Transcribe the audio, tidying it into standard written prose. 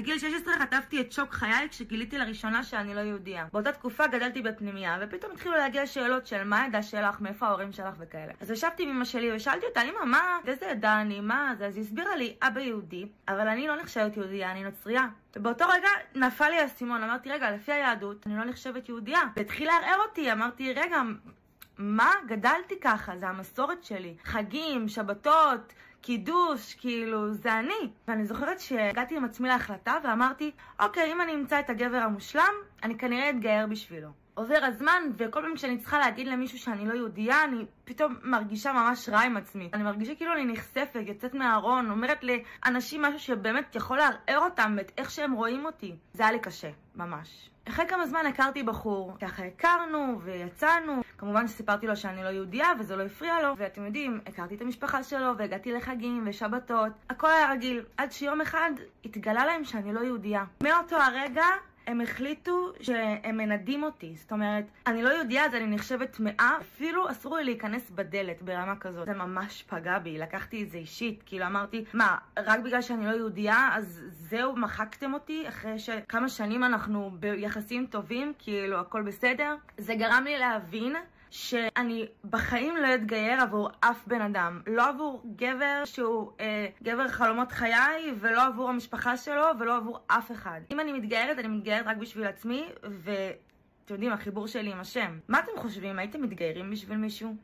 בגיל 16 חטפתי את שוק חיי כשגיליתי לראשונה שאני לא יהודייה. באותה תקופה גדלתי בפנימייה, ופתאום התחילו להגיע שאלות של מה העדה שלך, מאיפה ההורים שלך וכאלה. אז ישבתי עם אמא שלי ושאלתי אותה, אמא, מה? איזה עדה אני? מה זה? אז היא הסבירה לי, אבא יהודי, אבל אני לא נחשבת יהודייה, אני נוצרייה. ובאותו רגע נפל לי האסימון, אמרתי, רגע, לפי היהדות, אני לא נחשבת יהודייה. והתחיל לערער אותי, אמרתי, רגע, מה? גדלתי ככה, זה המסורת שלי. חגים, שבתות, קידוש, כאילו, זה אני. ואני זוכרת שהגעתי עם עצמי להחלטה ואמרתי, אוקיי, אם אני אמצא את הגבר המושלם, אני כנראה אתגייר בשבילו. עובר הזמן, וכל פעם כשאני צריכה להגיד למישהו שאני לא יהודייה, אני פתאום מרגישה ממש רע עם עצמי. אני מרגישה כאילו אני נחשפת, יוצאת מהארון, אומרת לאנשים משהו שבאמת יכול לערער אותם ואת איך שהם רואים אותי. זה היה לי קשה, ממש. אחרי כמה זמן הכרתי בחור, ככה הכרנו ויצאנו. כמובן שסיפרתי לו שאני לא יהודייה וזה לא הפריע לו. ואתם יודעים, הכרתי את המשפחה שלו והגעתי לחגים ושבתות. הכל היה רגיל. עד שיום אחד התגלה להם שאני לא יהודייה. מאותו הרגע הם החליטו שהם מנדים אותי. זאת אומרת, אני לא יהודייה אז אני נחשבת טמאה. אפילו אסור לי להיכנס בדלת ברמה כזאת. זה ממש פגע בי, לקחתי את זה אישית. כאילו אמרתי, מה, רק בגלל שאני לא יהודייה אז זהו, מחקתם אותי אחרי שכמה שנים אנחנו ביחסים טובים, כאילו הכל בסדר. זה גרם לי להבין שאני בחיים לא אתגייר עבור אף בן אדם. לא עבור גבר שהוא גבר חלומות חיי, ולא עבור המשפחה שלו, ולא עבור אף אחד. אם אני מתגיירת, אני מתגיירת רק בשביל עצמי, ואתם יודעים, החיבור שלי עם השם. מה אתם חושבים? הייתם מתגיירים בשביל מישהו?